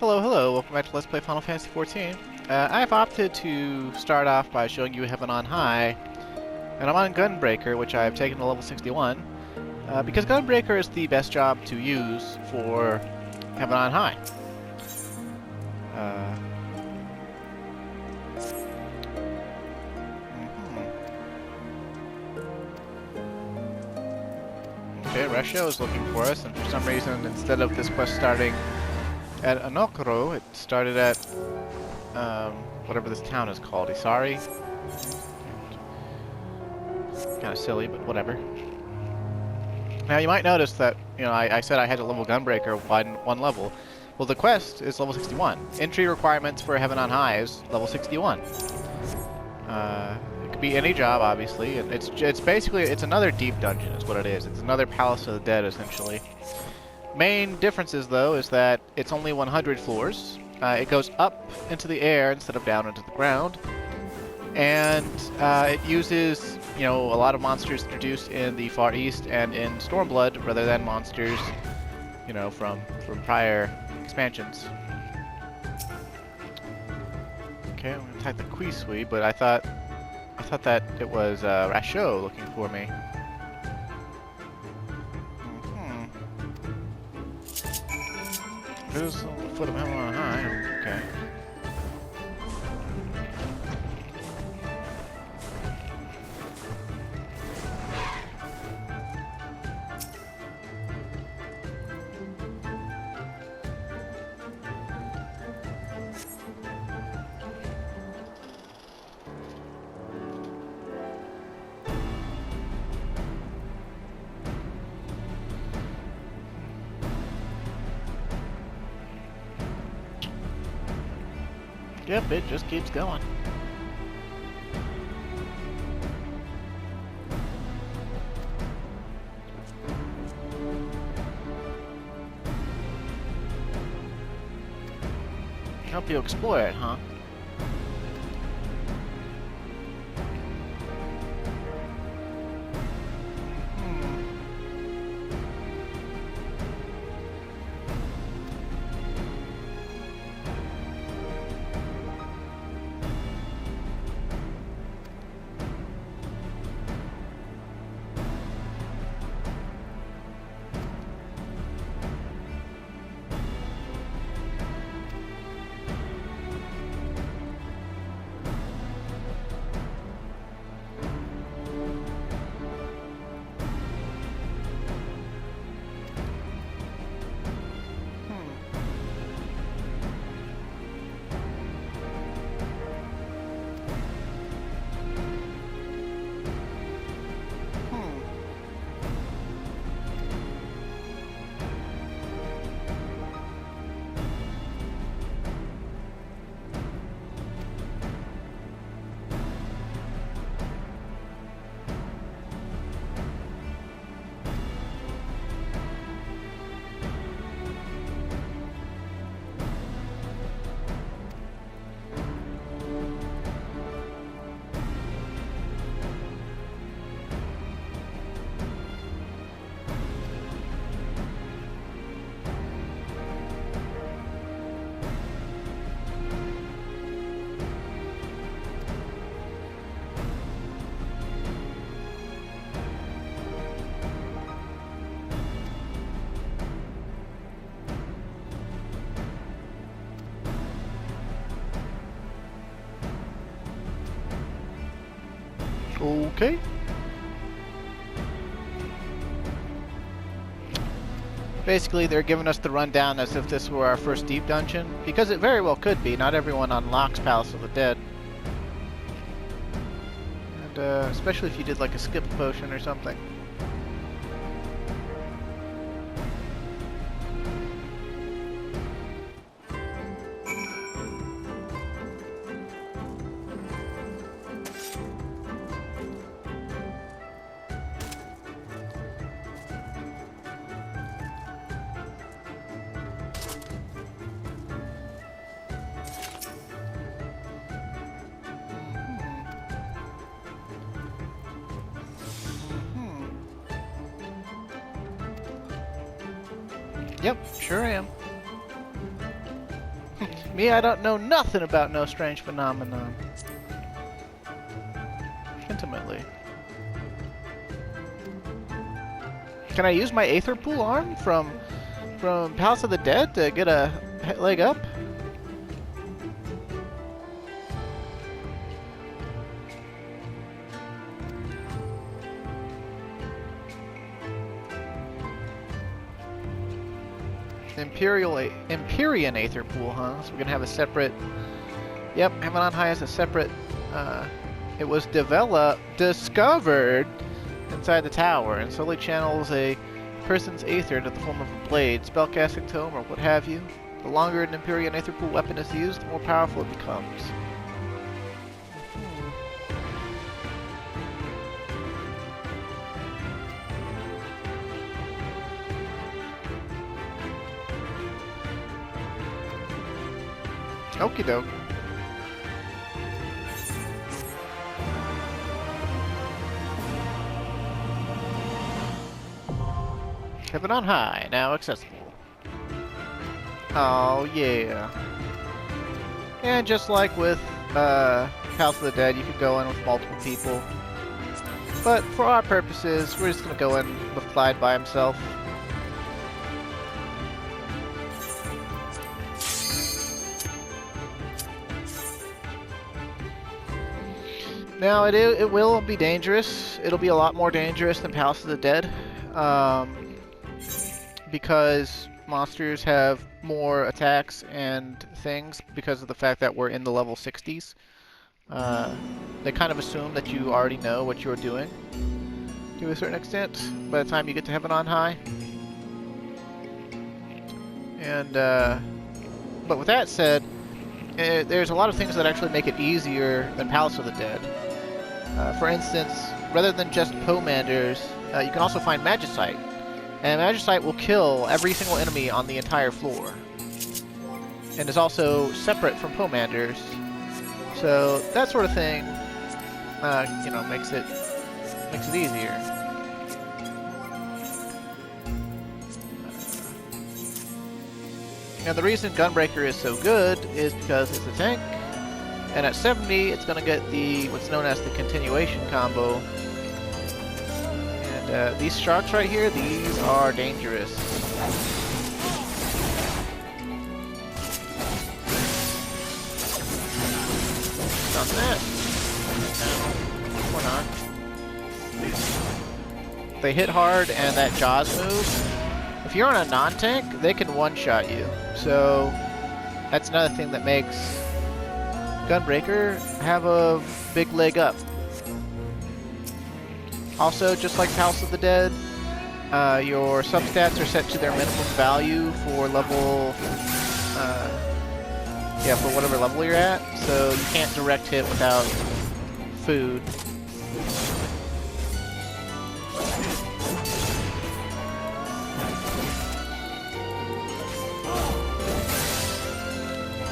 Hello, hello, welcome back to Let's Play Final Fantasy XIV. I've opted to start off by showing you Heaven on High, and I'm on Gunbreaker, which I've taken to level 61, because Gunbreaker is the best job to use for Heaven on High. Okay, Russia is looking for us, and for some reason, instead of this quest starting at Anokoro, it started at whatever this town is called, Isari. Kind of silly, but whatever. Now you might notice that, you know, I said I had to level Gunbreaker one level. Well, the quest is level 61. Entry requirements for Heaven on High is level 61. It could be any job, obviously, and it's basically another deep dungeon is what it is. It's another Palace of the Dead, essentially. Main differences, though, is that it's only 100 floors. It goes up into the air instead of down into the ground, and it uses, you know, a lot of monsters introduced in the Far East and in Stormblood, rather than monsters, you know, from prior expansions. Okay, I'm gonna type the Quisui, but I thought that it was Rasho looking for me. Who's on the foot of Heaven on High? Okay. Yep, it just keeps going. Help you explore it, huh? Okay. Basically, they're giving us the rundown as if this were our first deep dungeon, because it very well could be. Not everyone unlocks Palace of the Dead. And, especially if you did like a skip potion or something. Yep, sure am. Me, I don't know nothing about no strange phenomenon. Intimately. Can I use my Aether Pool arm from Palace of the Dead to get a leg up? Empyrean Aether Pool, huh? So we're gonna have a separate. Yep, Heaven on High has a separate. It was discovered inside the tower, and slowly channels a person's aether into the form of a blade, spellcasting tome, or what have you. The longer an Empyrean Aether Pool weapon is used, the more powerful it becomes. Okie doke. Heaven on High, now accessible. Oh, yeah. And just like with House of the Dead, you could go in with multiple people. But for our purposes, we're just going to go in with Clyde by himself. Now, it will be dangerous. It'll be a lot more dangerous than Palace of the Dead. Because monsters have more attacks and things because of the fact that we're in the level 60s. They kind of assume that you already know what you're doing to a certain extent by the time you get to Heaven on High. And, but with that said, there's a lot of things that actually make it easier than Palace of the Dead. For instance, rather than just Pomanders, you can also find Magicite. And Magicite will kill every single enemy on the entire floor. And is also separate from Pomanders. So that sort of thing, you know, makes it easier. Now the reason Gunbreaker is so good is because it's a tank. And at 70, it's going to get the what's known as the continuation combo. And these sharks right here, these are dangerous. Stop that. No, we're not. They hit hard, and that Jaws move. If you're on a non-tank, they can one-shot you. So that's another thing that makes Gunbreaker have a big leg up. Also, just like House of the Dead, your substats are set to their minimum value for level, for whatever level you're at. So you can't direct hit without food.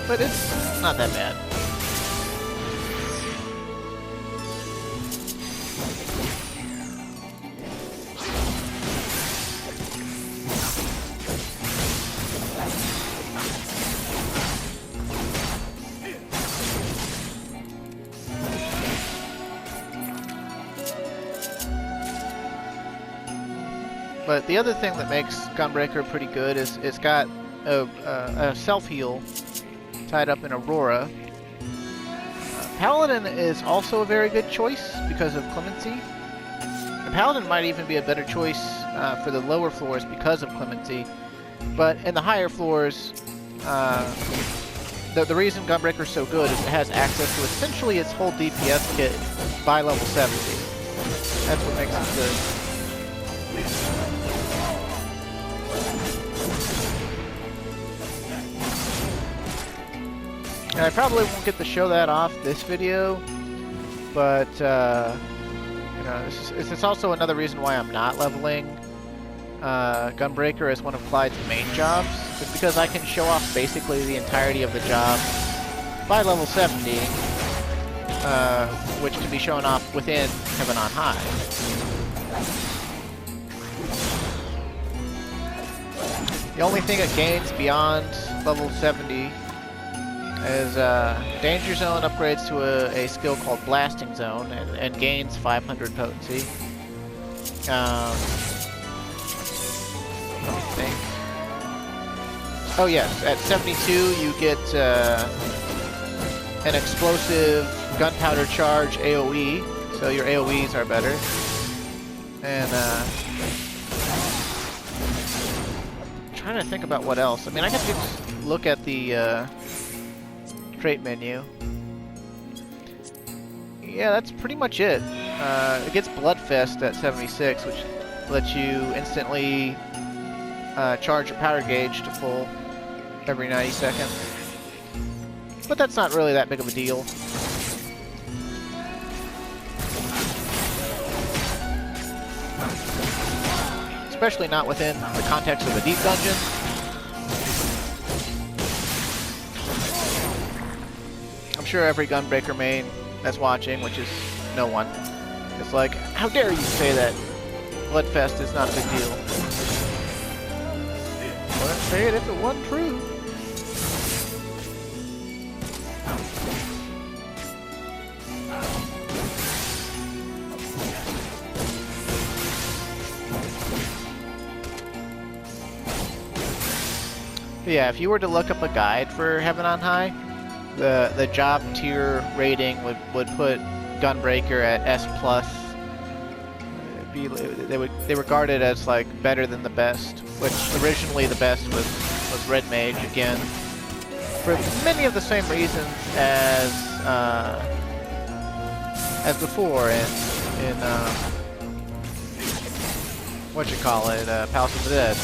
But it's not that bad. But the other thing that makes Gunbreaker pretty good is it's got a self-heal tied up in Aurora. Paladin is also a very good choice because of Clemency. The Paladin might even be a better choice for the lower floors because of Clemency. But in the higher floors, the reason Gunbreaker is so good is it has access to essentially its whole DPS kit by level 70. That's what makes it good. And I probably won't get to show that off this video, but you know, it's also another reason why I'm not leveling Gunbreaker as one of Clyde's main jobs, is because I can show off basically the entirety of the job by level 70, which can be shown off within Heaven on High. The only thing it gains beyond level 70 is Danger Zone upgrades to a skill called Blasting Zone and gains 500 potency. Let me think. Oh yes, at 72 you get an explosive gunpowder charge AoE, so your AoEs are better. And I'm trying to think about what else. I mean, I guess you just look at the trait menu. Yeah, that's pretty much it. It gets Bloodfest at 76, which lets you instantly charge your power gauge to full every 90 seconds. But that's not really that big of a deal. Especially not within the context of a deep dungeon. I'm sure every Gunbreaker main that's watching, which is no one, is like, how dare you say that Bloodfest is not a big deal? Well, say it if it wasn't true. But yeah, if you were to look up a guide for Heaven on High, the job tier rating would put Gunbreaker at S+. They regard it as like better than the best, which originally the best was Red Mage, again, for many of the same reasons as before in Palace of the Dead.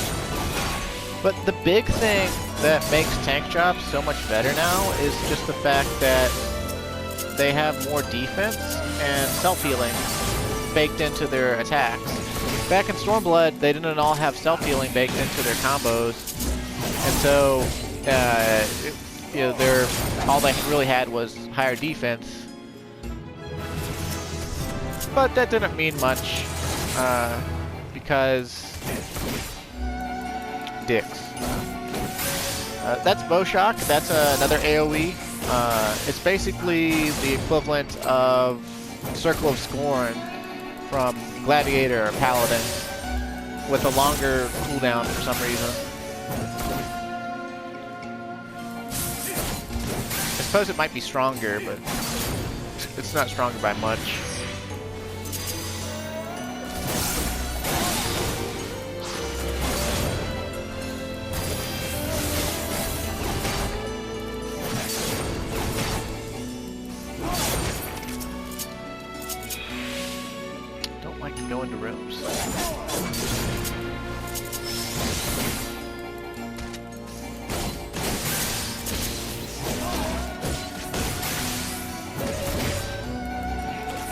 But the big thing that makes tank jobs so much better now is just the fact that they have more defense and self-healing baked into their attacks. Back in Stormblood, they didn't all have self-healing baked into their combos, and so you know, all they really had was higher defense. But that didn't mean much because dicks. That's Bowshock. That's another AoE. It's basically the equivalent of Circle of Scorn from Gladiator or Paladin, with a longer cooldown for some reason. I suppose it might be stronger, but it's not stronger by much. Go into rooms.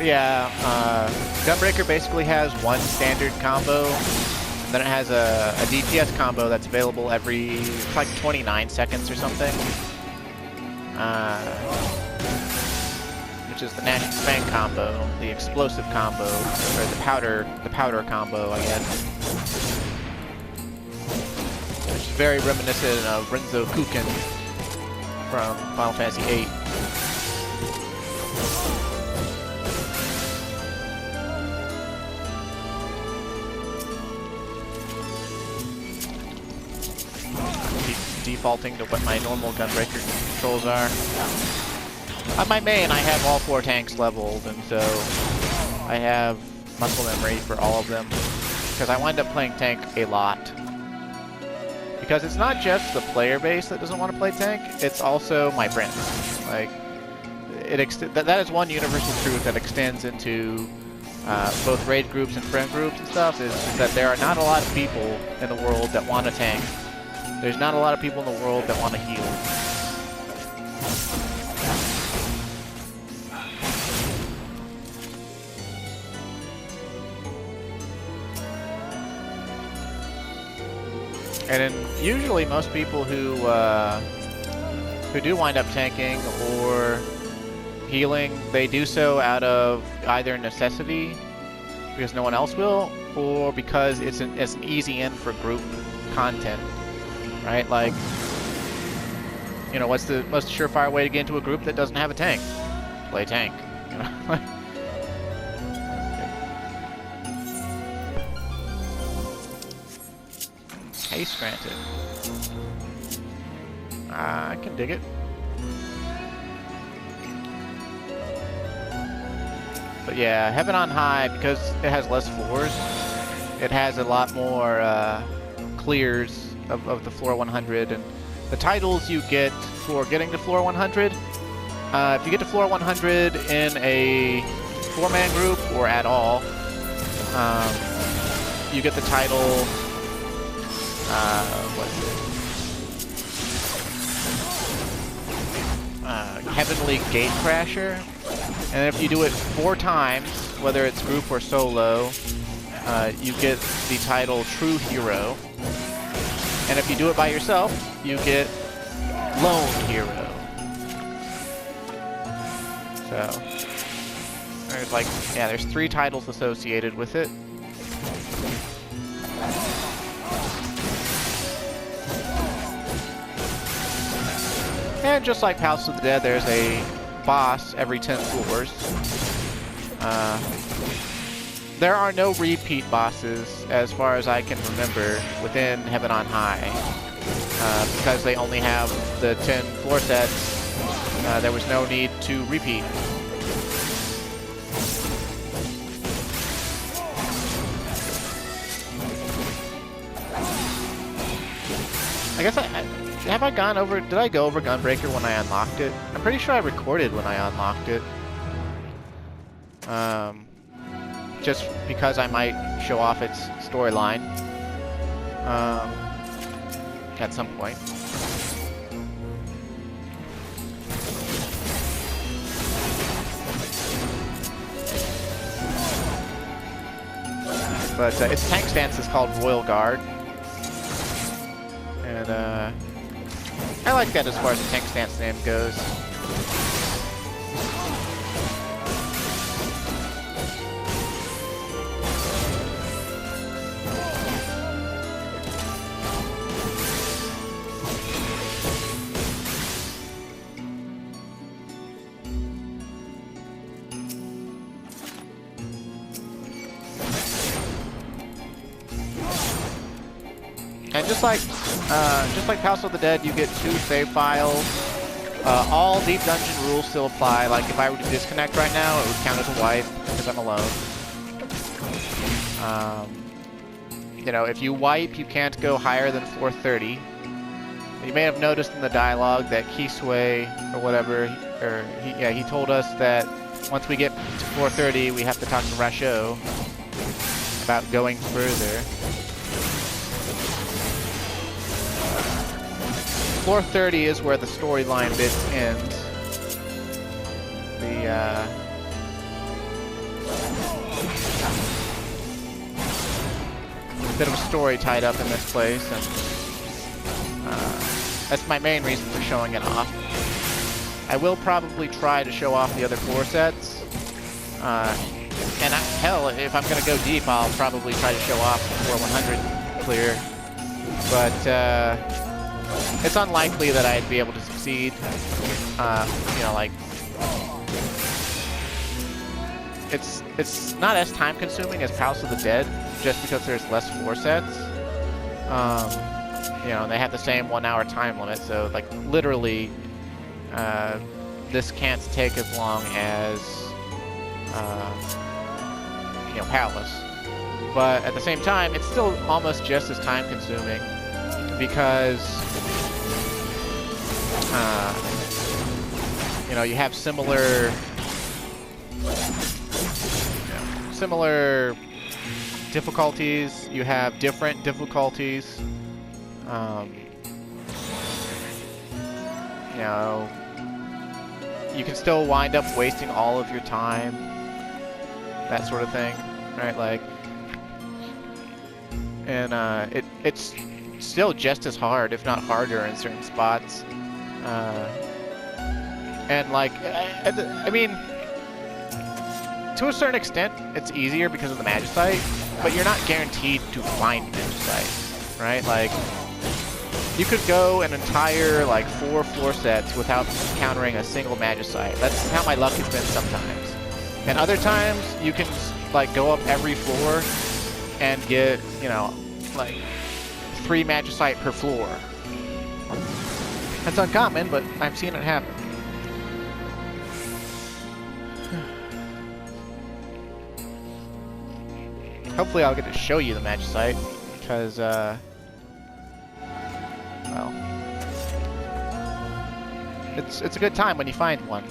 Yeah, Gunbreaker basically has one standard combo, and then it has a DPS combo that's available every, it's like 29 seconds or something. Which is the Nash and Fang combo, the explosive combo, or the powder combo, I guess. Which is very reminiscent of Renzo Kuken from Final Fantasy VIII. Defaulting to what my normal Gunbreaker controls are. On my main, I have all 4 tanks leveled, and so I have muscle memory for all of them, because I wind up playing tank a lot. Because it's not just the player base that doesn't want to play tank, it's also my friends. Like, that is one universal truth that extends into both raid groups and friend groups and stuff, is that there are not a lot of people in the world that want to tank. There's not a lot of people in the world that want to heal. And then usually most people who do wind up tanking or healing, they do so out of either necessity, because no one else will, or because it's an easy in for group content, right? Like, You know, what's the most surefire way to get into a group that doesn't have a tank? Play tank. You know? Haste granted. I can dig it. But yeah, Heaven on High, because it has less floors, it has a lot more clears of the floor 100, and the titles you get for getting to floor 100, if you get to floor 100 in a 4-man group or at all, you get the title, what's it? Heavenly Gatecrasher. And if you do it 4 times, whether it's group or solo, you get the title True Hero. And if you do it by yourself, you get Lone Hero. So, there's like, yeah, there's 3 titles associated with it. And just like Palace of the Dead, there's a boss every 10 floors. There are no repeat bosses, as far as I can remember, within Heaven on High. Because they only have the 10 floor sets, there was no need to repeat. I guess have I gone over, did I go over Gunbreaker when I unlocked it? I'm pretty sure I recorded when I unlocked it. Just because I might show off its storyline. At some point. But its tank stance is called Royal Guard. And I like that as far as the tank stance name goes. And just like House of the Dead, you get 2 save files. All Deep Dungeon rules still apply. Like if I were to disconnect right now, it would count as a wipe because I'm alone. You know, if you wipe, you can't go higher than 430. You may have noticed in the dialogue that Kisui or whatever, he told us that once we get to 430, we have to talk to Rasho about going further. Floor 30 is where the storyline bit ends. There's a bit of a story tied up in this place, and that's my main reason for showing it off. I will probably try to show off the other floor sets. And hell, if I'm going to go deep, I'll probably try to show off the floor 100 clear. But, it's unlikely that I'd be able to succeed. You know, like, it's not as time-consuming as Palace of the Dead, just because there's less floor sets. You know, and they have the same 1-hour time limit, so like literally, this can't take as long as you know, Palace. But at the same time, it's still almost just as time-consuming because you know, you have similar difficulties, you have different difficulties. You know, you can still wind up wasting all of your time, that sort of thing, right? Like, and it's still just as hard, if not harder, in certain spots. And like, I mean, to a certain extent, it's easier because of the Magicite, but you're not guaranteed to find Magicite, right? Like, You could go an entire, like, 4 floor sets without encountering a single Magicite. That's how my luck has been sometimes. And other times, you can, like, go up every floor and get, you know, like, 3 Magicite per floor. That's uncommon, but I've seen it happen. Hopefully I'll get to show you the Magicite, because, well, it's a good time when you find one.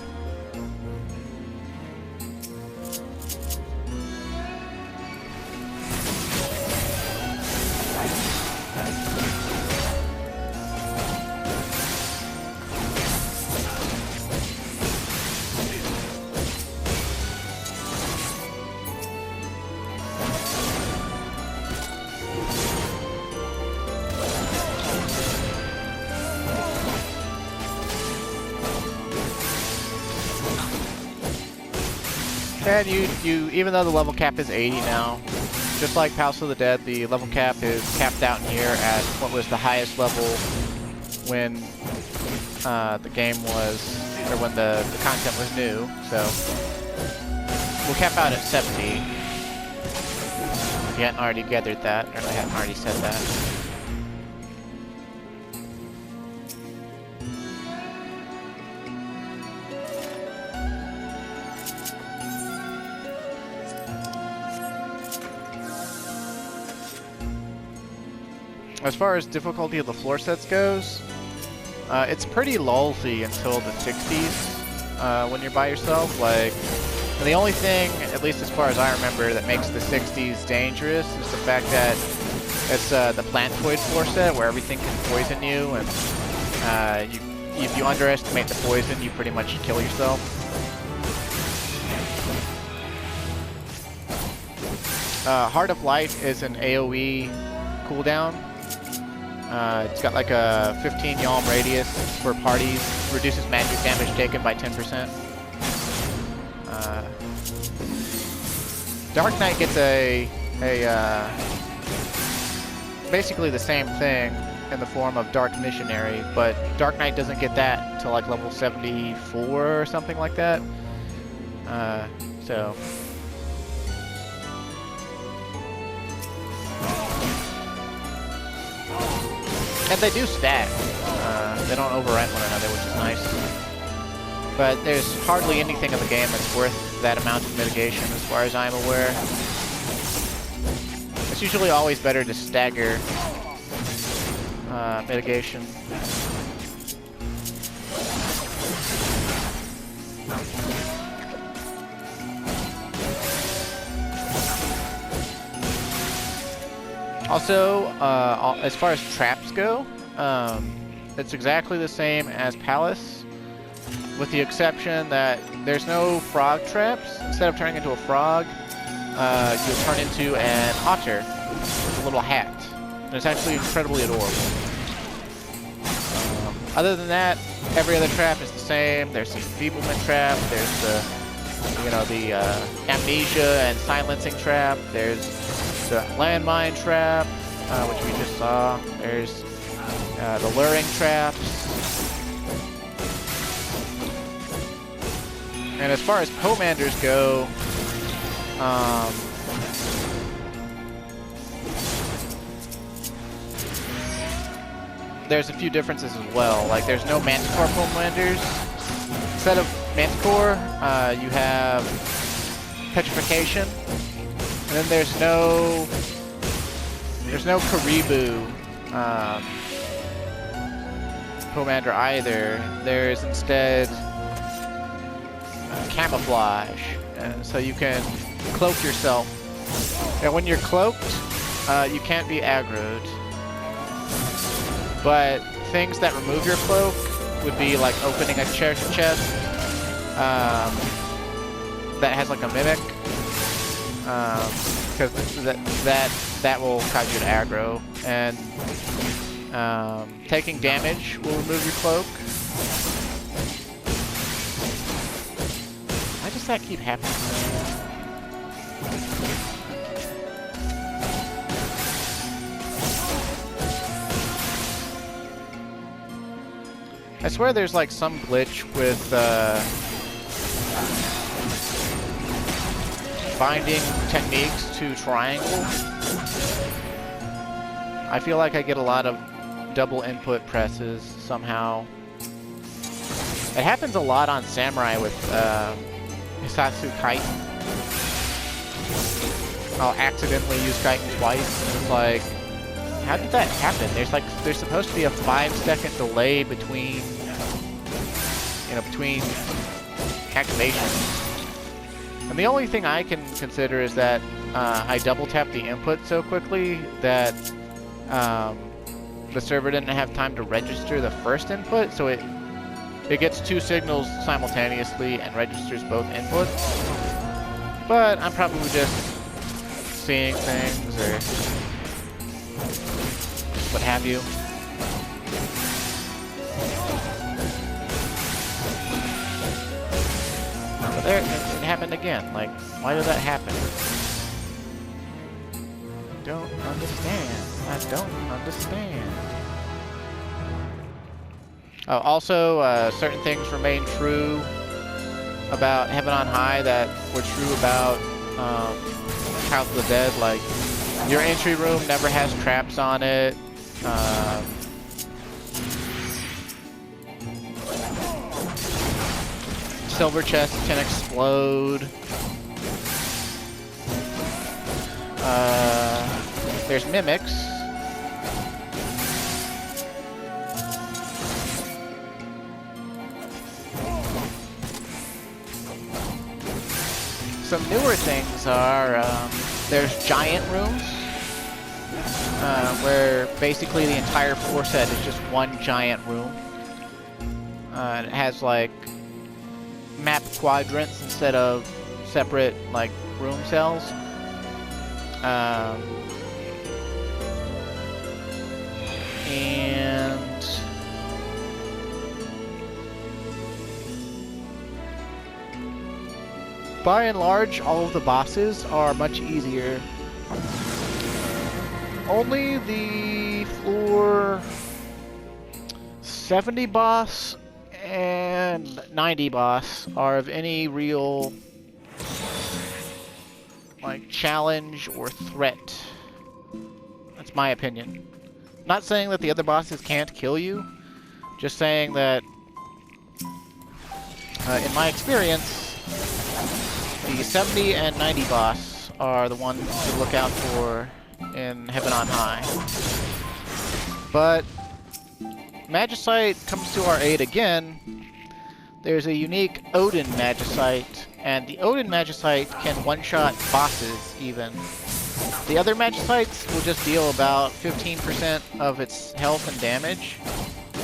And you even though the level cap is 80 now, just like Palace of the Dead, the level cap is capped out in here at what was the highest level when the game was, or when the content was new. So we'll cap out at 70. If you hadn't already gathered that, or I hadn't already said that. As far as difficulty of the floor sets goes, it's pretty lulzy until the 60s when you're by yourself. Like, and the only thing, at least as far as I remember, that makes the 60s dangerous is the fact that it's the plantoid floor set where everything can poison you, and if you underestimate the poison, you pretty much kill yourself. Heart of Light is an AoE cooldown. It's got like a 15 yalm radius for parties, reduces magic damage taken by 10%. Dark Knight gets basically the same thing in the form of Dark Missionary, but Dark Knight doesn't get that until like level 74 or something like that. So. And they do stack. They don't overwrite one another, which is nice. But there's hardly anything in the game that's worth that amount of mitigation as far as I'm aware. It's usually always better to stagger mitigation. Also, as far as traps go, it's exactly the same as Palace, with the exception that there's no frog traps. Instead of turning into a frog, you'll turn into an otter with a little hat. And it's actually incredibly adorable. Other than that, every other trap is the same. There's the enfeeblement trap, there's the amnesia and silencing trap, there's the landmine trap, which we just saw. There's the luring traps. And as far as Pomanders go, there's a few differences as well. Like, there's no Manticore Pomanders. Instead of Manticore, you have Petrification. And then there's no Karibu Pomander either. There's instead Camouflage, and so you can cloak yourself. And when you're cloaked, you can't be aggroed. But things that remove your cloak would be like opening a treasure chest that has like a mimic. Because that will cause you to aggro, and taking damage will remove your cloak. Why does that keep happening? I swear there's like some glitch with binding techniques to triangle. I feel like I get a lot of double input presses somehow. It happens a lot on Samurai with Hisatsu Kaiten. I'll accidentally use Kaiten twice, and it's like, how did that happen? There's supposed to be a 5-second delay between, between activations. And the only thing I can consider is that I double tap the input so quickly that the server didn't have time to register the first input, so it gets 2 signals simultaneously and registers both inputs. But I'm probably just seeing things or what have you. But there, it happened again. Like, why did that happen? Don't understand. I don't understand. Oh, also, certain things remain true about Heaven on High that were true about House of the Dead. Like, your entry room never has traps on it. Silver chests can explode. There's mimics. Some newer things are, there's giant rooms, where basically the entire floor set is just one giant room. And it has, like, map quadrants instead of separate, like, room cells. And by and large, all of the bosses are much easier. Only the floor 70 boss and 90 boss are of any real, like, challenge or threat. That's my opinion. Not saying that the other bosses can't kill you, just saying that, in my experience, the 70 and 90 boss are the ones to look out for in Heaven on High. But Magicite comes to our aid again. There's a unique Odin Magicite, and the Odin Magicite can one-shot bosses even. The other Magicites will just deal about 15% of its health and damage,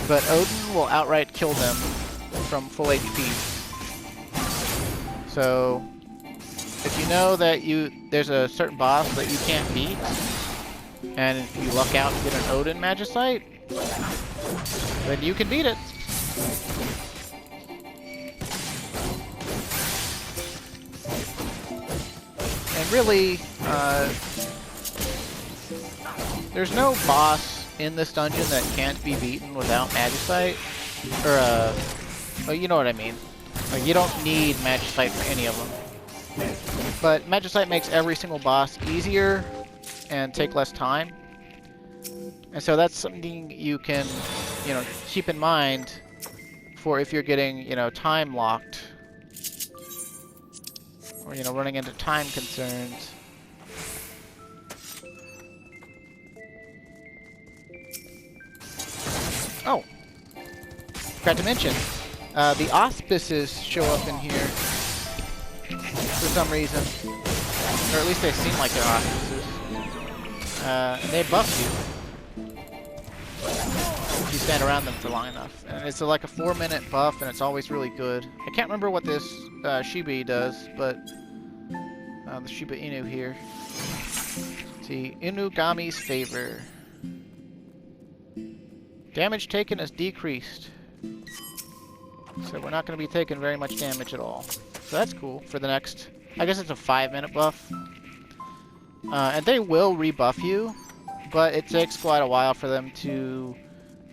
but Odin will outright kill them from full HP. So, if you know that there's a certain boss that you can't beat, and if you luck out and get an Odin Magicite, then you can beat it. And really, there's no boss in this dungeon that can't be beaten without Magicite, or well, you know what I mean. Like, you don't need Magicite for any of them. But Magicite makes every single boss easier and take less time. And so that's something you can, keep in mind for if you're getting, time locked. Or, running into time concerns. Oh! Forgot to mention, the auspices show up in here for some reason. Or at least they seem like they're auspices. And they buff you if you stand around them for long enough. And it's like a 4-minute buff, and it's always really good. I can't remember what this Shiba does, but the Shiba Inu here. Let's see, Inugami's Favor. Damage taken is decreased. So we're not going to be taking very much damage at all. So that's cool for the next... I guess it's a 5-minute buff. And they will rebuff you, but it takes quite a while for them to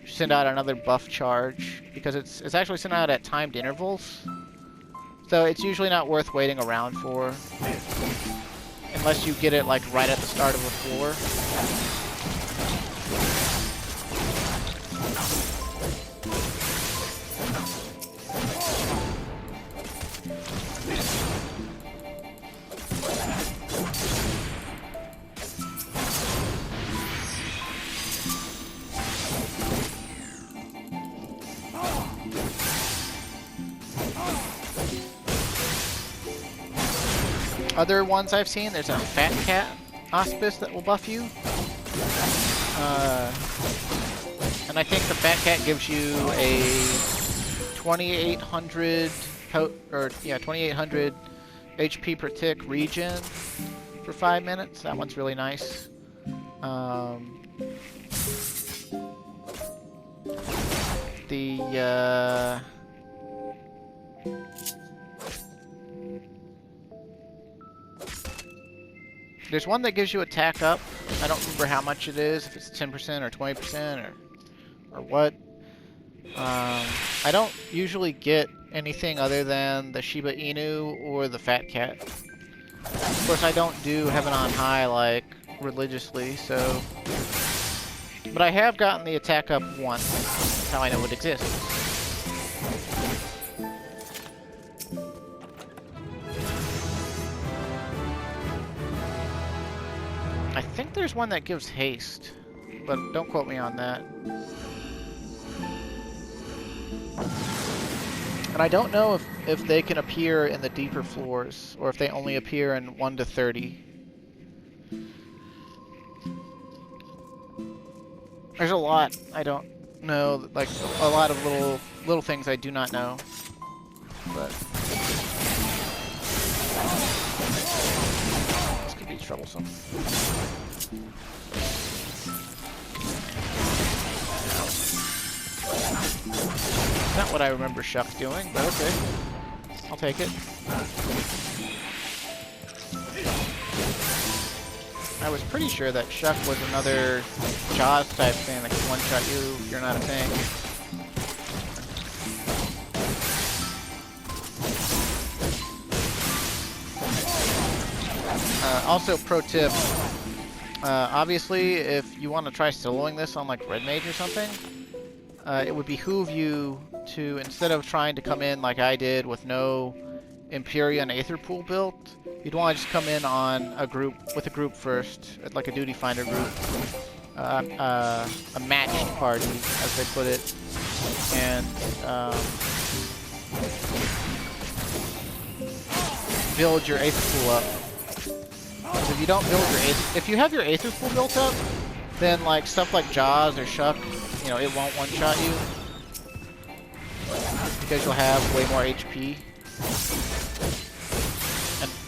send out another buff charge because it's actually sent out at timed intervals. So it's usually not worth waiting around for, unless you get it like right at the start of a floor. Other ones I've seen, there's a Fat Cat Hospice that will buff you. And I think the Fat Cat gives you a 2800 2800 HP per tick regen for 5 minutes. That one's really nice. There's one that gives you attack up. I don't remember how much it is, if it's 10% or 20% or what. I don't usually get anything other than the Shiba Inu or the Fat Cat. Of course, I don't do Heaven on High like religiously, so. But I have gotten the attack up once. That's how I know it exists. I think there's one that gives haste, but don't quote me on that. And I don't know if they can appear in the deeper floors, or if they only appear in 1 to 30. There's a lot I don't know, like a lot of little things I do not know. But this could be troublesome. Not what I remember Shuck doing, but okay. I'll take it. I was pretty sure that Shuck was another Jaws type thing that can one-shot you if you're not a tank. Also, pro tip, obviously if you want to try soloing this on like Red Mage or something, it would behoove you to, instead of trying to come in like I did with no Empyrean Aether Pool built, you'd want to just come in on a group, with a group first, like a Duty Finder group, a matched party, as they put it, and build your Aether Pool up. Because if you don't build your Aether, if you have your Aether Pool built up, then like stuff like Jaws or Shuck, you know, it won't one-shot you, because you'll have way more HP.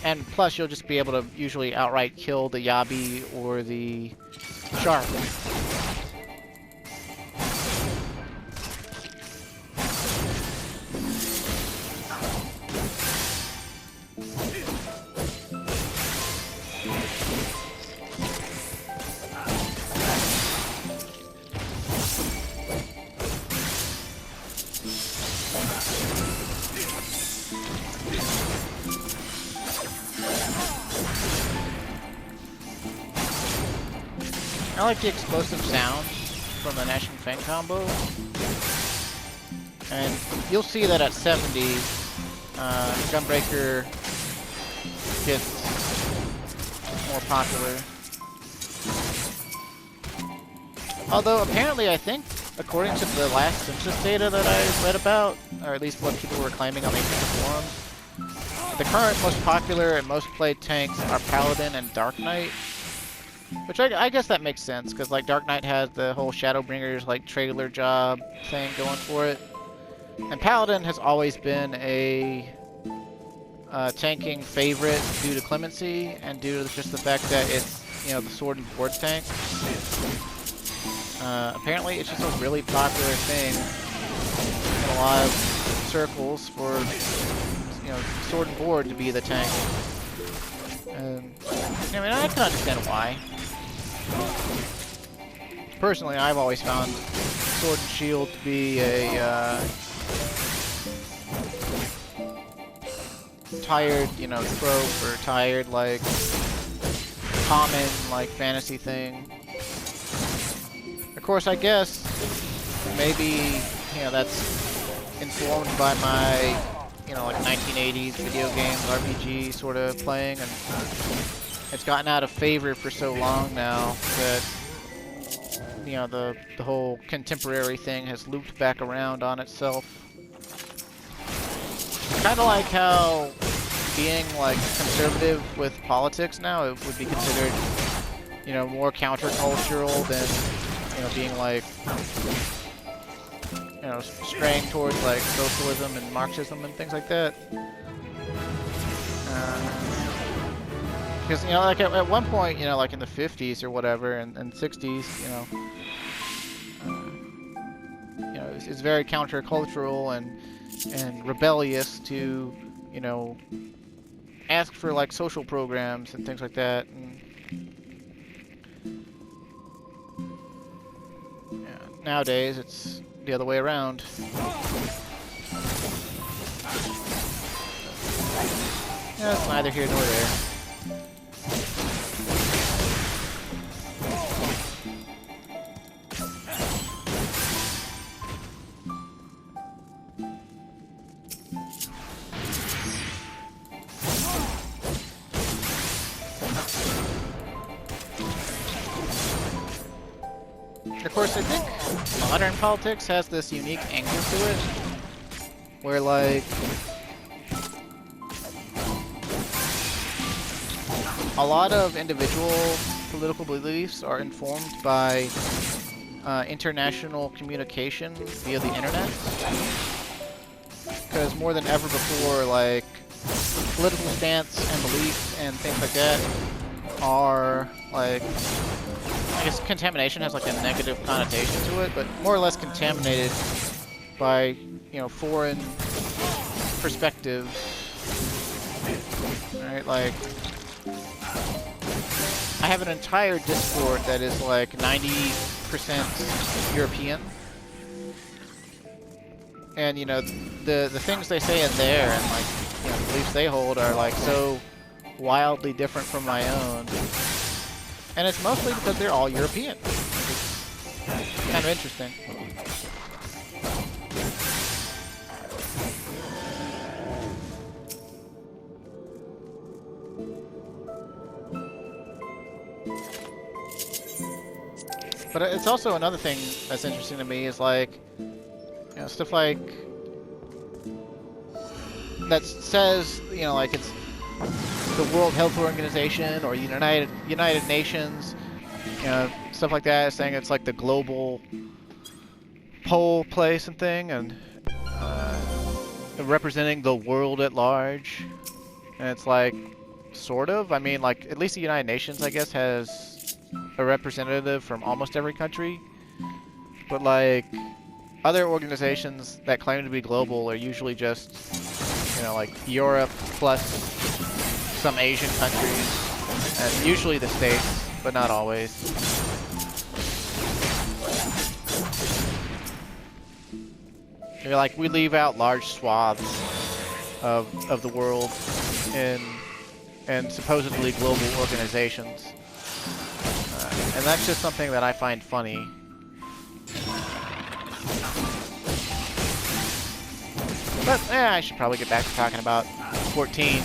And plus, you'll just be able to usually outright kill the Yabi or the Shark. I like the explosive sound from the Gnashing Fang combo. And you'll see that at 70, Gunbreaker gets more popular. Although apparently I think, according to the last census data that I read about, or at least what people were claiming on the official forums, the current most popular and most played tanks are Paladin and Dark Knight. Which I guess that makes sense, because like Dark Knight has the whole Shadowbringers like trailer job thing going for it. And Paladin has always been a tanking favorite due to clemency and due to just the fact that it's, you know, the sword and board tank. Apparently it's just a really popular thing in a lot of circles for, you know, sword and board to be the tank. And I mean, I can understand why. Personally, I've always found Sword and Shield to be a tired, you know, trope or tired, like, common, like, fantasy thing. Of course, I guess maybe, you know, that's informed by my, you know, like 1980s video game RPG sort of playing, and it's gotten out of favor for so long now that, you know, the whole contemporary thing has looped back around on itself. Kind of like how being, like, conservative with politics now, it would be considered, you know, more countercultural than, you know, being, like, you know, straying towards, like, socialism and Marxism and things like that. Because, you know, like, at one point, you know, like in the 50s or whatever, and 60s, you know, it's very countercultural and rebellious to, you know, ask for, like, social programs and things like that. And, yeah, nowadays, it's the other way around. Yeah, it's neither here nor there. Of course, I think modern politics has this unique angle to it, where, like, a lot of individual political beliefs are informed by international communication via the internet. Because more than ever before, like, political stance and belief and things like that are, like, I guess contamination has, like, a negative connotation to it, but more or less contaminated by, you know, foreign perspective. Right? Like, I have an entire Discord that is, like, 90% European. And, you know, the things they say in there and, like, you know, the beliefs they hold are, like, so wildly different from my own. And it's mostly because they're all European. It's kind of interesting. But it's also another thing that's interesting to me is, like, you know, stuff like that says, you know, like, it's the World Health Organization or United Nations, you know, stuff like that, saying it's like the global pole place and thing, and representing the world at large. And it's like, sort of. I mean, like, at least the United Nations, I guess, has a representative from almost every country. But, like, other organizations that claim to be global are usually just, you know, like, Europe plus some Asian countries, and usually the States, but not always. You're like, we leave out large swaths of the world in supposedly global organizations. And that's just something that I find funny. But, I should probably get back to talking about 14.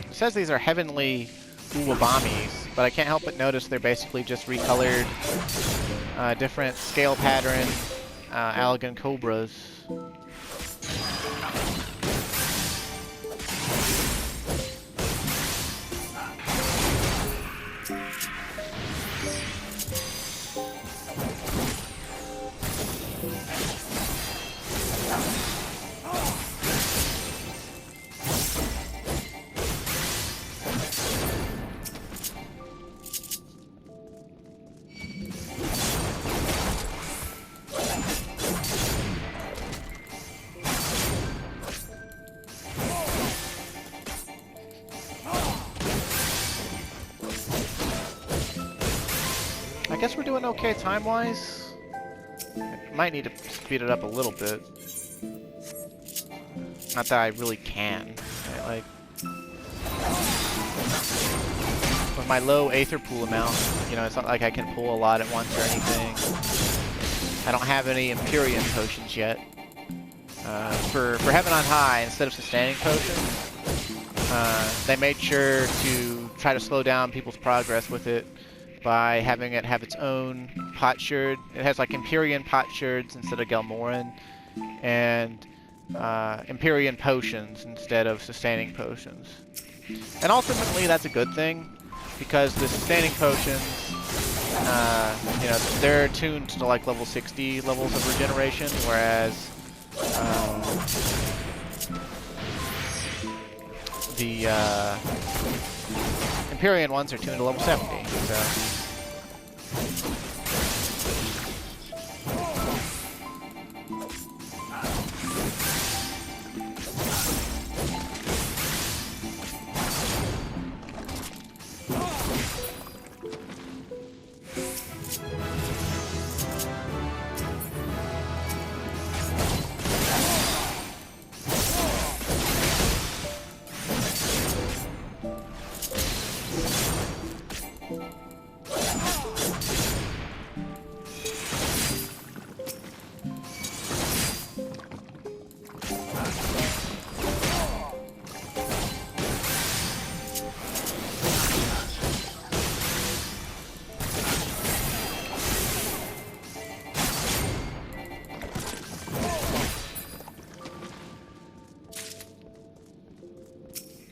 It says these are heavenly Uwabamis, but I can't help but notice they're basically just recolored, different scale pattern Allegan Cobras. guess we're doing okay time-wise. Might need to speed it up a little bit. Not that I really can. Like, with my low Aether Pool amount, you know, it's not like I can pull a lot at once or anything. I don't have any Empyrean potions yet. For Heaven on High, instead of sustaining potions, they made sure to try to slow down people's progress with it by having it have its own potsherd. It has like Empyrean potsherds instead of Gelmoran, and Empyrean potions instead of sustaining potions. And ultimately that's a good thing, because the sustaining potions, you know, they're tuned to like level 60 levels of regeneration, whereas the Empyrean ones are tuned to level 70. So.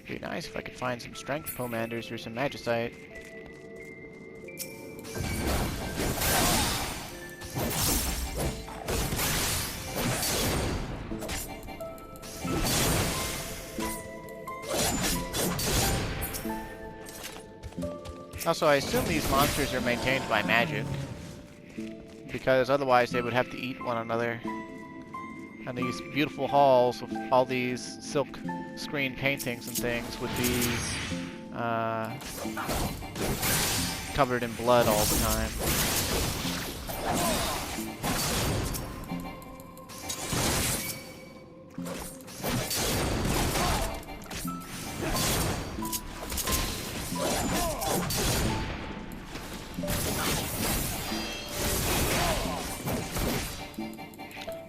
Be nice if I could find some strength pomanders or some magicite. Also, I assume these monsters are maintained by magic, because otherwise they would have to eat one another. And these beautiful halls with all these silk screen paintings and things would be covered in blood all the time.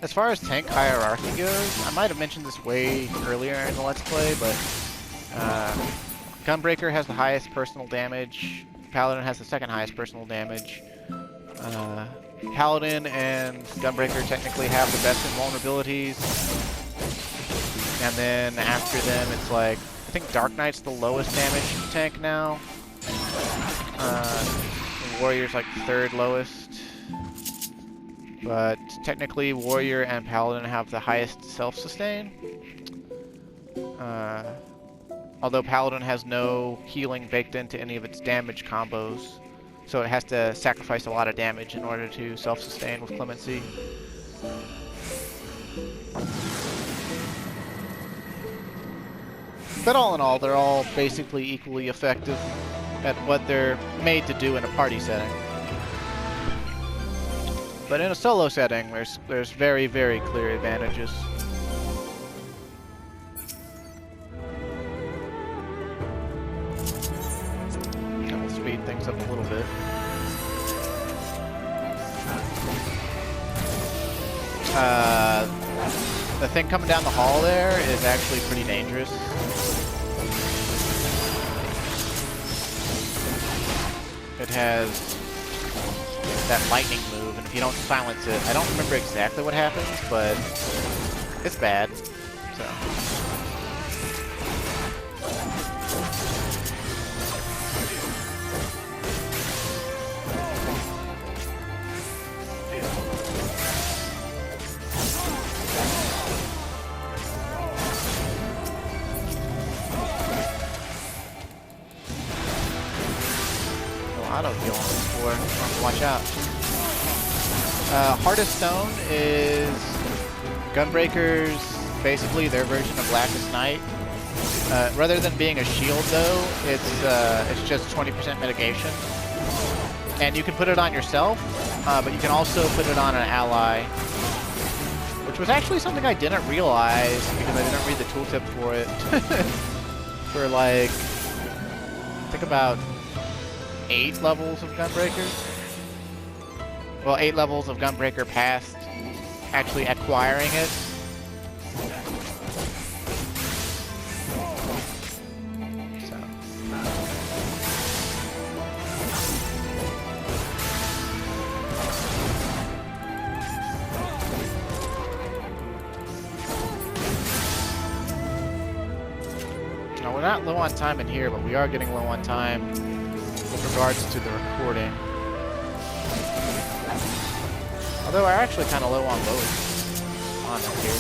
As far as tank hierarchy goes, I might have mentioned this way earlier in the Let's Play, but Gunbreaker has the highest personal damage, Paladin has the second highest personal damage. Paladin and Gunbreaker technically have the best invulnerabilities, and then after them it's like, I think Dark Knight's the lowest damage tank now, Warrior's like the third lowest. But technically, Warrior and Paladin have the highest self-sustain. Although Paladin has no healing baked into any of its damage combos, so it has to sacrifice a lot of damage in order to self-sustain with Clemency. But all in all, they're all basically equally effective at what they're made to do in a party setting. But in a solo setting, there's very, very clear advantages. And we'll speed things up a little bit. The thing coming down the hall there is actually pretty dangerous. It has that lightning move, and if you don't silence it, I don't remember exactly what happens, but it's bad, so. Auto heal on this floor. Watch out. Hardest Stone is Gunbreaker's basically their version of Blackest Night. Rather than being a shield though, it's just 20% mitigation. And you can put it on yourself, but you can also put it on an ally, which was actually something I didn't realize because I didn't read the tooltip for it. For like, I think about 8 levels of Gunbreaker. Well, 8 levels of Gunbreaker past actually acquiring it. So. Now, we're not low on time in here, but we are getting low on time with regards to the recording. Although we're actually kind of low on load on it here.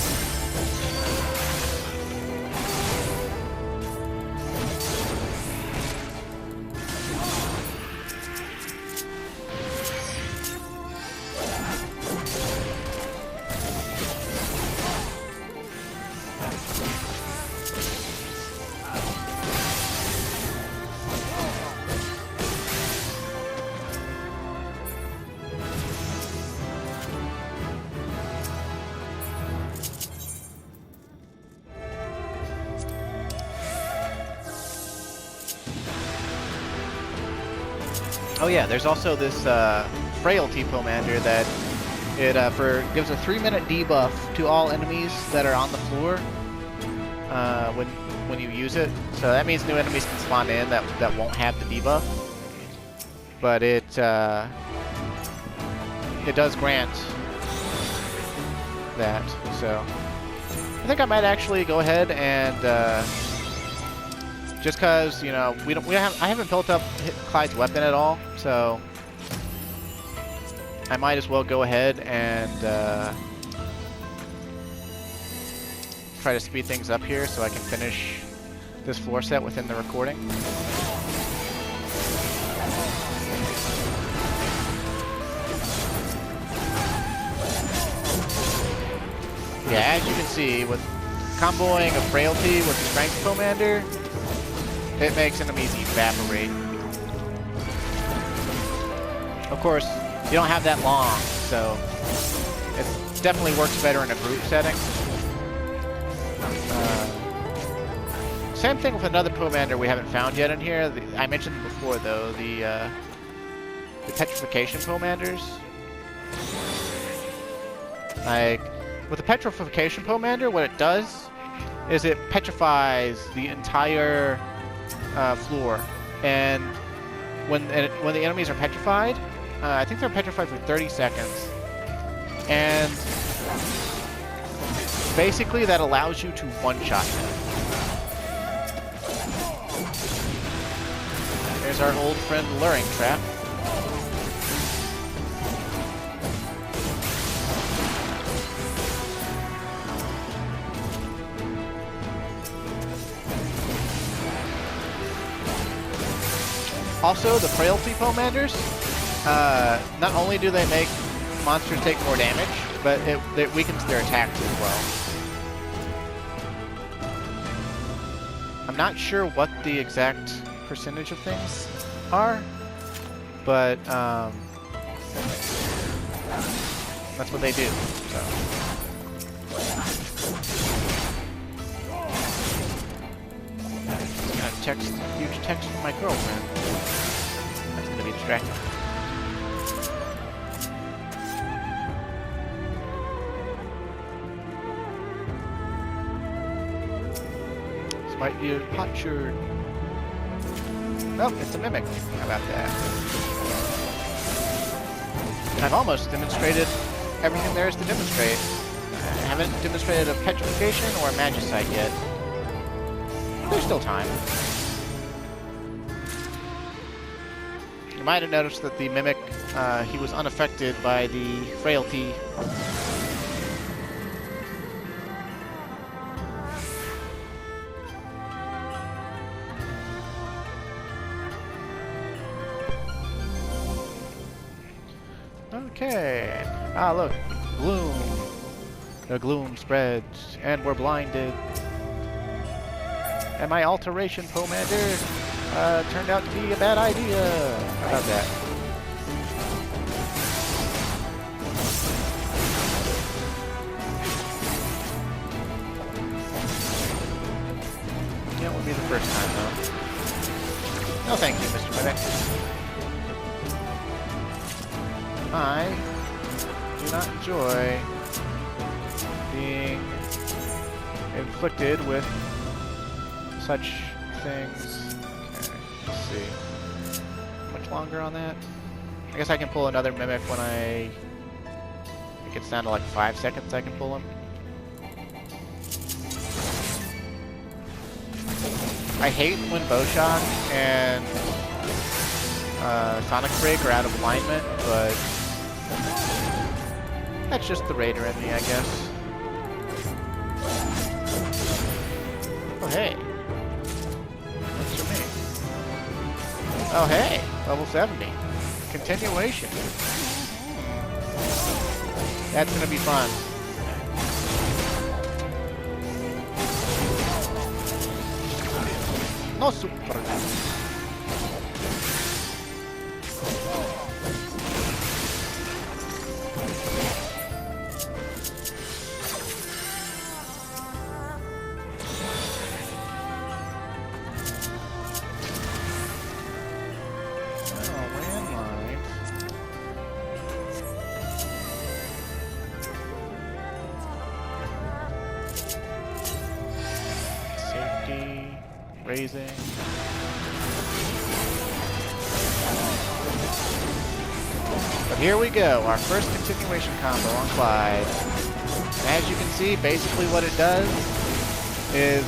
Oh yeah, there's also this frailty pomander that it gives a 3-minute debuff to all enemies that are on the floor when you use it. So that means new enemies can spawn in that won't have the debuff, but it does grant that. So I think I might actually go ahead and. Just because, you know, I haven't built up Clyde's weapon at all, so I might as well go ahead and try to speed things up here so I can finish this floor set within the recording. Yeah, as you can see, with comboing a frailty with the strength pomander, it makes enemies evaporate. Of course, you don't have that long, so it definitely works better in a group setting. Same thing with another pomander we haven't found yet in here. I mentioned before, though, the petrification pomanders. Like, with the petrification pomander, what it does is it petrifies the entire floor, and when the enemies are petrified, I think they're petrified for 30 seconds, and basically that allows you to one-shot them. There's our old friend Luring Trap. Also, the frailty pomanders, not only do they make monsters take more damage, but it weakens their attacks as well. I'm not sure what the exact percentage of things are, but that's what they do. So. Huge text from my girlfriend. That's gonna be distracting. This might be a potsherd. Oh, it's a mimic. How about that? I've almost demonstrated everything there is to demonstrate. I haven't demonstrated a petrification or a magicite yet. There's still time. You might have noticed that the Mimic, he was unaffected by the frailty. Okay. Ah, look. Gloom. The gloom spreads, and we're blinded. And my alteration pomander turned out to be a bad idea. How about that? me the first time, though. No thank you, Mr. Medic. I do not enjoy being inflicted with such things. Okay, let's see. How much longer on that? I guess I can pull another Mimic when I think it's down to like 5 seconds I can pull him. I hate when Bowshot and Sonic Break are out of alignment, but that's just the Raider in me, I guess. Oh, hey. That's for me. Oh, hey. Level 70. Continuation. That's gonna be fun. No super. Raising. But here we go, our first continuation combo on Clyde. And as you can see, basically what it does is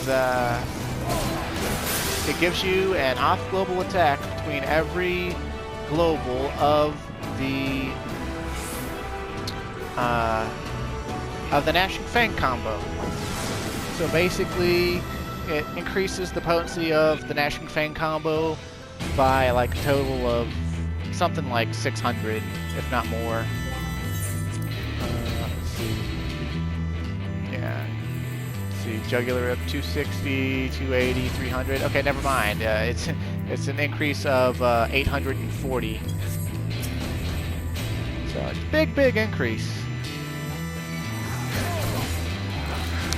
it gives you an off-global attack between every global of the Gnashing Fang combo. So basically, it increases the potency of the Gnashing Fang combo by like a total of something like 600, if not more. Let's see. Yeah. Let's see. Jugular up 260, 280, 300. Okay, never mind. It's an increase of 840. So it's a big increase.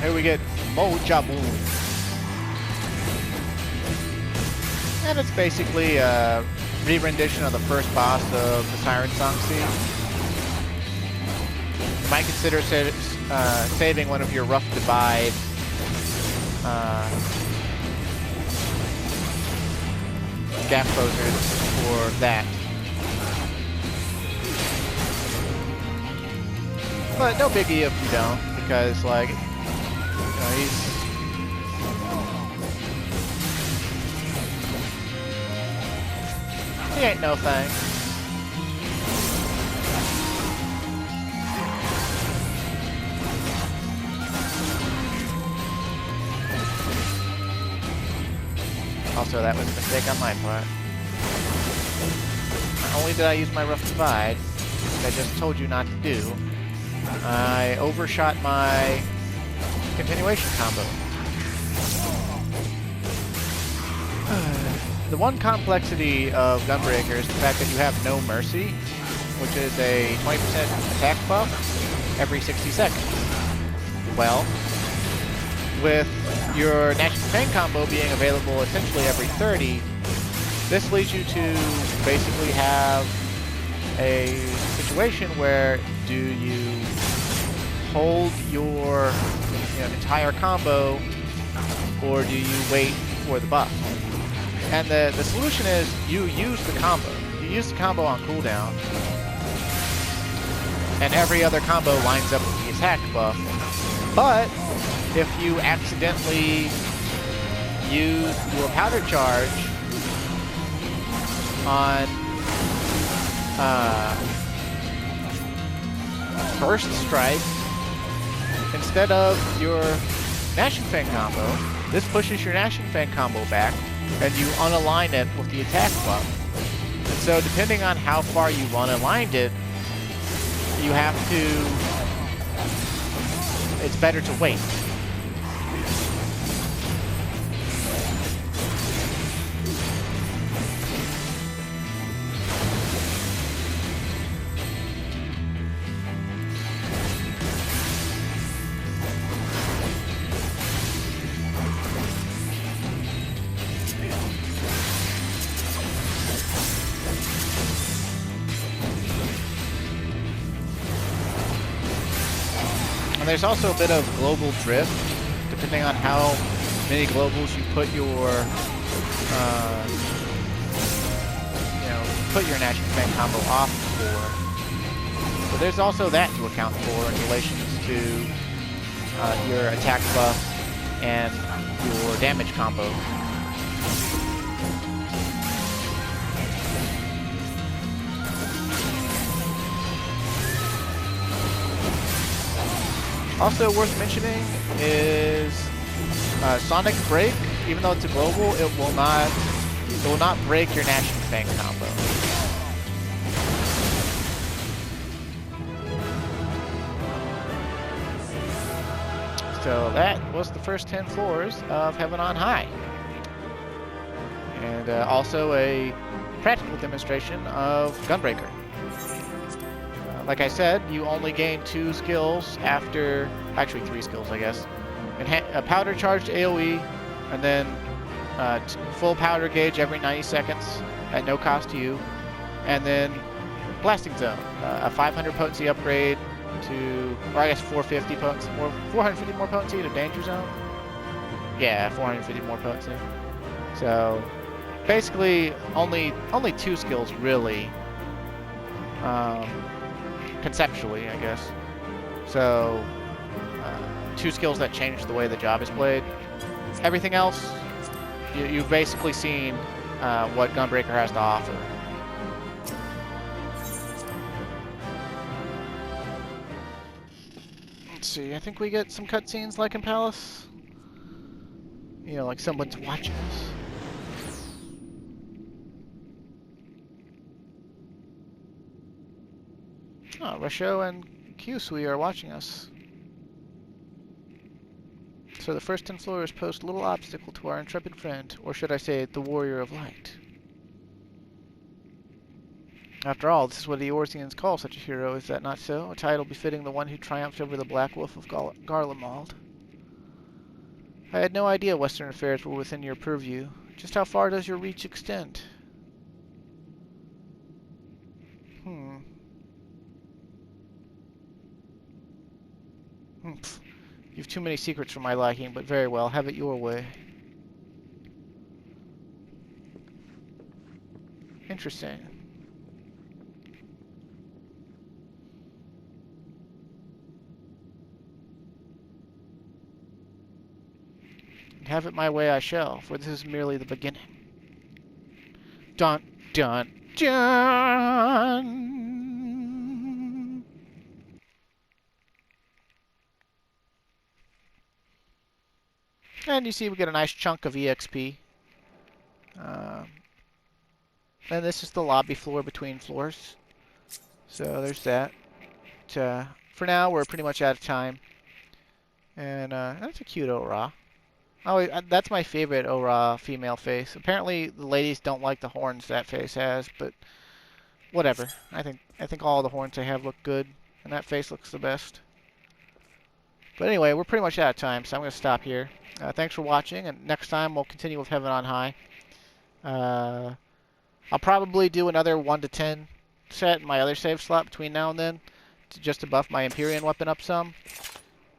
Here we get Mojabu. And it's basically a re-rendition of the first boss of the Siren Song Sea. You might consider saving one of your Rough Divide gap closers for that. But no biggie if you don't, because like, you know, he ain't no thing. Also, that was a mistake on my part. Not only did I use my Rough Divide, which I just told you not to do, I overshot my continuation combo. The one complexity of Gunbreaker is the fact that you have no mercy, which is a 20% attack buff every 60 seconds. Well, with your Gnashing Fang combo being available essentially every 30, this leads you to basically have a situation where do you hold your entire combo, or do you wait for the buff? And the solution is you use the combo. You use the combo on cooldown, and every other combo lines up with the attack buff. But if you accidentally use your powder charge on first strike instead of your Gnashing Fang combo, this pushes your Gnashing Fang combo back, and you unalign it with the attack buff. And so depending on how far you unaligned it, you have to... it's better to wait. And there's also a bit of global drift, depending on how many globals you put your, put your National Bank combo off for. So there's also that to account for in relation to your attack buff and your damage combo. Also worth mentioning is Sonic Break. Even though it's a global, it will not break your National Bank combo. So that was the first 10 floors of Heaven on High. And also a practical demonstration of Gunbreaker. Like I said, you only gain 2 skills after, actually 3 skills I guess. A powder charged AoE, and then full powder gauge every 90 seconds at no cost to you. And then Blasting Zone, a 500 potency upgrade to, or I guess 450 potency, more 450 more potency to Danger Zone. Yeah, 450 more potency. So basically, only 2 skills really, conceptually, I guess. So 2 skills that change the way the job is played. Everything else, you've basically seen what Gunbreaker has to offer. Let's see, I think we get some cutscenes like in Palace. You know, like someone's watching us. Oh, Rasho and Kyusui are watching us. So the first 10 floors pose little obstacle to our intrepid friend, or should I say, the Warrior of Light. After all, this is what the Eorzeans call such a hero, is that not so? A title befitting the one who triumphed over the Black Wolf of Garlemald. I had no idea Western affairs were within your purview. Just how far does your reach extend? You've too many secrets for my liking, but very well, have it your way. Interesting. And have it my way I shall, for this is merely the beginning. Dun, dun, dun! And you see we get a nice chunk of EXP. And this is the lobby floor between floors. So there's that. For now, we're pretty much out of time. And that's a cute Ora. Oh, that's my favorite Ora female face. Apparently, the ladies don't like the horns that face has, but whatever. I think all the horns they have look good, and that face looks the best. But anyway, we're pretty much out of time, so I'm going to stop here. Thanks for watching, and next time we'll continue with Heaven on High. I'll probably do another 1 to 10 set in my other save slot between now and then, just to buff my Empyrean weapon up some.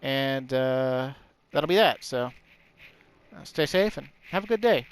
And that'll be that, so stay safe and have a good day.